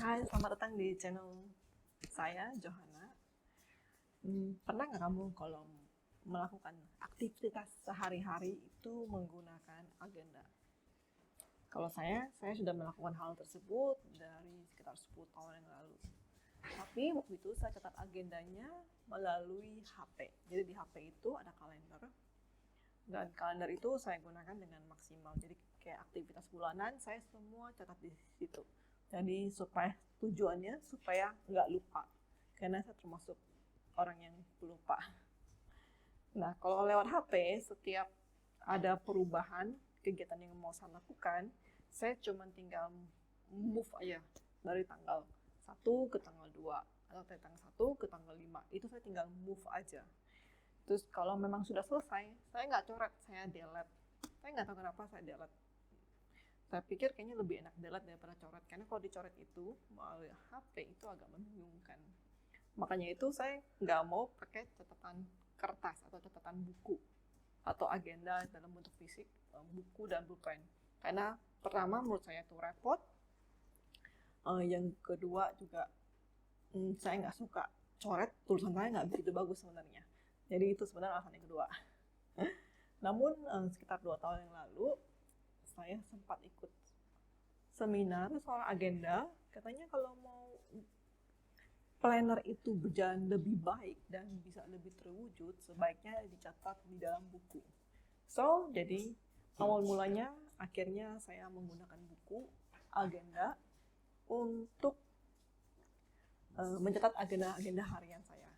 Hai, selamat datang di channel saya, Johanna. Pernah nggak kamu kalau melakukan aktivitas sehari-hari itu menggunakan agenda? Kalau saya sudah melakukan hal tersebut dari sekitar 10 tahun yang lalu. Tapi waktu itu saya catat agendanya melalui HP. Jadi di HP itu ada kalender. Dan kalender itu saya gunakan dengan maksimal. Jadi kayak aktivitas bulanan saya semua catat di situ. Jadi tujuannya supaya nggak lupa. Karena saya termasuk orang yang pelupa. Nah, kalau lewat HP, setiap ada perubahan kegiatan yang mau saya lakukan, saya cuma tinggal move aja dari tanggal 1 ke tanggal 2 atau dari tanggal 1 ke tanggal 5. Itu saya tinggal move aja. Terus kalau memang sudah selesai, saya nggak coret, saya delete. Saya nggak tahu kenapa saya delete. Saya pikir kayaknya lebih enak delete daripada coret, karena kalau dicoret itu melalui HP itu agak membingungkan. Makanya itu saya nggak mau pakai catatan kertas atau catatan buku atau agenda dalam bentuk fisik, buku dan pulpen. Karena pertama menurut saya itu repot. Yang kedua juga saya nggak suka coret, tulisan saya nggak begitu bagus sebenarnya. Jadi itu sebenarnya alasan yang kedua. Namun sekitar 2 tahun yang lalu saya sempat ikut seminar soal agenda. Katanya kalau mau planner itu berjalan lebih baik dan bisa lebih terwujud, sebaiknya dicatat di dalam buku. So, jadi awal mulanya akhirnya saya menggunakan buku agenda untuk mencatat agenda-agenda harian saya.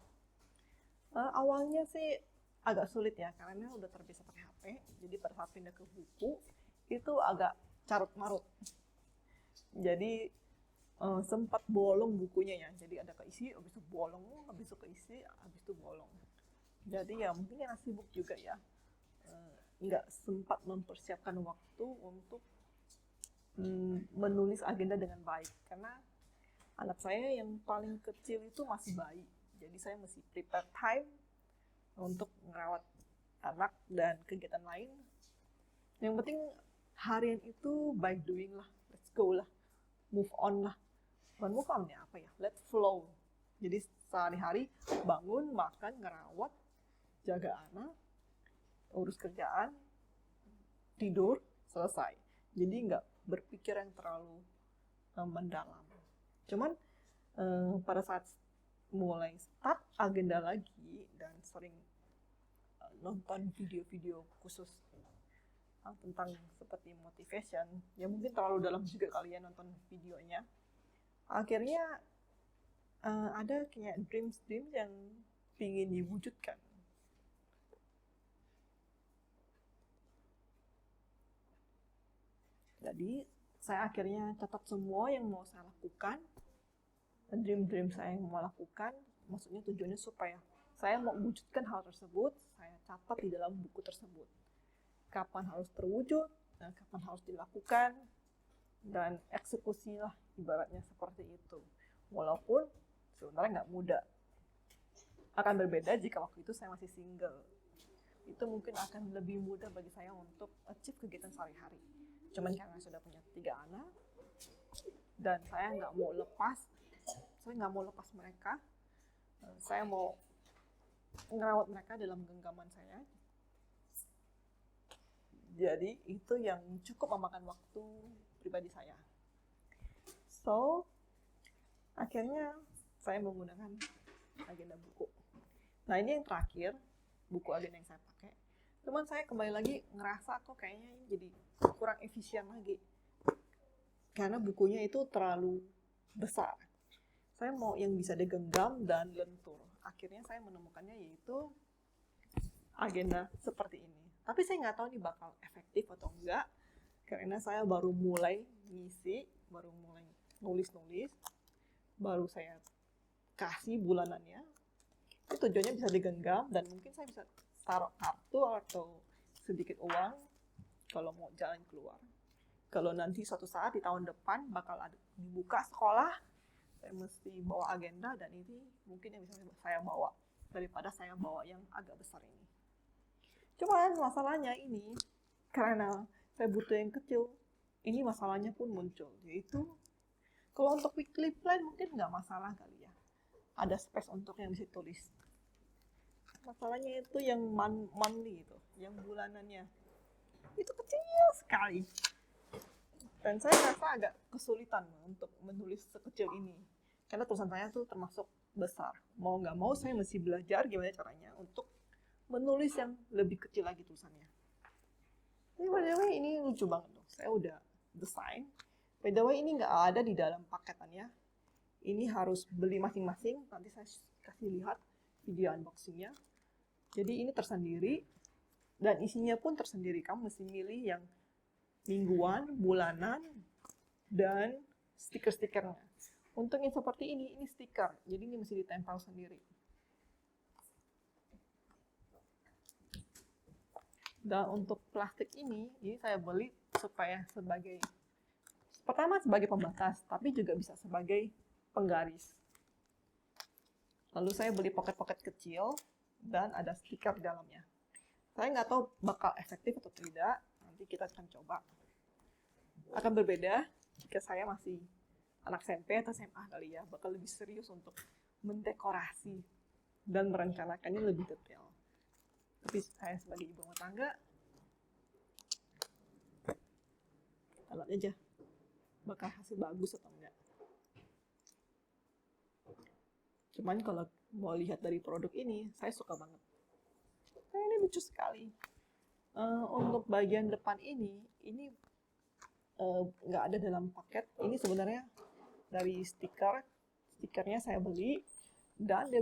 Awalnya sih agak sulit ya, karena udah terbiasa pakai HP, jadi pada saat pindah ke buku itu agak carut-marut. Jadi sempat bolong bukunya ya, jadi ada keisi, habis itu bolong, habis itu keisi, habis itu bolong. Jadi ya mungkin karena sibuk juga ya, nggak sempat mempersiapkan waktu untuk menulis agenda dengan baik, karena anak saya yang paling kecil itu masih bayi, jadi saya mesti prepare time untuk merawat anak dan kegiatan lain. Yang penting harian itu by doing lah, let's go lah, move on lah. Bukan move on ya, apa ya, let's flow. Jadi sehari-hari bangun, makan, ngerawat, jaga anak, urus kerjaan, tidur, selesai. Jadi nggak berpikir yang terlalu mendalam. Cuman pada saat mulai start agenda lagi dan sering nonton video-video khusus tentang seperti motivation, ya mungkin terlalu dalam juga kalian nonton videonya. Akhirnya ada kayak dreams yang ingin diwujudkan. Jadi saya akhirnya catat semua yang mau saya lakukan, dream saya yang mau lakukan. Maksudnya tujuannya supaya saya mau wujudkan hal tersebut, saya catat di dalam buku tersebut. Kapan harus terwujud, kapan harus dilakukan, dan eksekusilah ibaratnya seperti itu. Walaupun sebenarnya nggak mudah. Akan berbeda jika waktu itu saya masih single. Itu mungkin akan lebih mudah bagi saya untuk achieve kegiatan sehari-hari. Cuman karena sudah punya 3 anak, dan saya nggak mau lepas mereka. Saya mau ngerawat mereka dalam genggaman saya. Jadi itu yang cukup memakan waktu pribadi saya. So, akhirnya saya menggunakan agenda buku. Nah, ini yang terakhir, buku agenda yang saya pakai. Cuman saya kembali lagi ngerasa kok kayaknya ini jadi kurang efisien lagi. Karena bukunya itu terlalu besar. Saya mau yang bisa digenggam dan lentur. Akhirnya saya menemukannya yaitu agenda seperti ini. Tapi saya nggak tahu ini bakal efektif atau enggak, karena saya baru mulai ngisi, baru mulai nulis-nulis, baru saya kasih bulanannya. Itu tujuannya bisa digenggam dan mungkin saya bisa taruh kartu atau sedikit uang kalau mau jalan keluar. Kalau nanti suatu saat di tahun depan bakal ada dibuka sekolah, saya mesti bawa agenda, dan ini mungkin yang bisa saya bawa daripada saya bawa yang agak besar ini. Cuman masalahnya ini, karena saya butuh yang kecil, ini masalahnya pun muncul, yaitu Kalau untuk weekly plan mungkin nggak masalah kali ya. Ada space untuk yang bisa tulis. Masalahnya itu yang monthly itu, yang bulanannya. Itu kecil sekali. Dan saya merasa agak kesulitan untuk menulis sekecil ini. Karena tulisan saya tuh termasuk besar. Mau nggak mau saya mesti belajar gimana caranya untuk menulis yang lebih kecil lagi tulisannya. Tapi by the way ini lucu banget loh. Saya udah desain. By the way ini nggak ada di dalam paketannya. Ini harus beli masing-masing. Nanti saya kasih lihat video unboxingnya. Jadi ini tersendiri. Dan isinya pun tersendiri. Kamu mesti milih yang mingguan, bulanan, dan stiker-stikernya. Untuk yang seperti ini stiker. Jadi ini mesti ditempel sendiri. Dan untuk plastik ini saya beli supaya pertama sebagai pembatas, tapi juga bisa sebagai penggaris. Lalu saya beli pocket-pocket kecil dan ada stiker di dalamnya. Saya nggak tahu bakal efektif atau tidak. Nanti kita akan coba. Akan berbeda jika saya masih anak SMP atau SMA kali ya. Bakal lebih serius untuk mendekorasi dan merencanakannya lebih detail. Tapi saya sebagai ibu rumah tangga, lihat aja bakal hasil bagus atau enggak. Cuman kalau mau lihat dari produk ini, saya suka banget. Ini lucu sekali. Untuk bagian depan ini nggak ada dalam paket. Ini sebenarnya dari stikernya saya beli, dan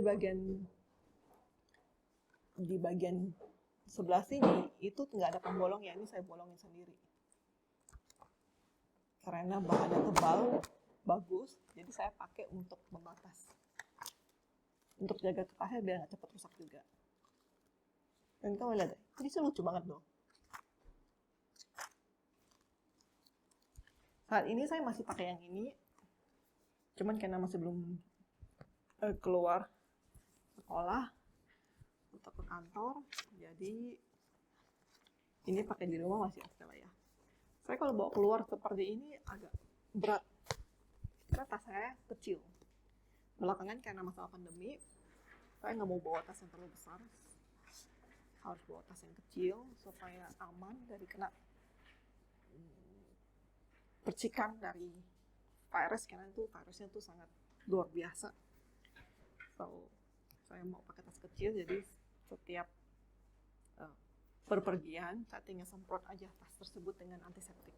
di bagian sebelah sini itu nggak ada pembolong ya. Ini saya bolongin sendiri karena bahannya tebal, bagus. Jadi saya pakai untuk membatas, untuk jaga kertasnya biar nggak cepat rusak juga. Dan kamu lihat, ini sih lucu banget loh. Saat ini saya masih pakai yang ini, cuman karena masih belum keluar sekolah atau ke kantor, jadi ini pakai di rumah masih oke lah ya. Saya kalau bawa keluar seperti ini agak berat, karena tas saya kecil. Belakangan karena masalah pandemi, saya nggak mau bawa tas yang terlalu besar, harus bawa tas yang kecil supaya aman dari kena percikan dari virus, karena itu virusnya tuh sangat luar biasa. So, saya mau pakai tas kecil, jadi setiap berpergian saya tinggal semprot aja tas tersebut dengan antiseptik.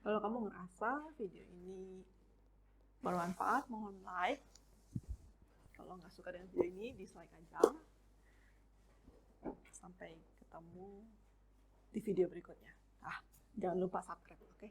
Kalau kamu ngerasa video ini bermanfaat, mohon like. Kalau nggak suka dengan video ini, dislike aja. Sampai ketemu di video berikutnya. Jangan lupa subscribe, oke?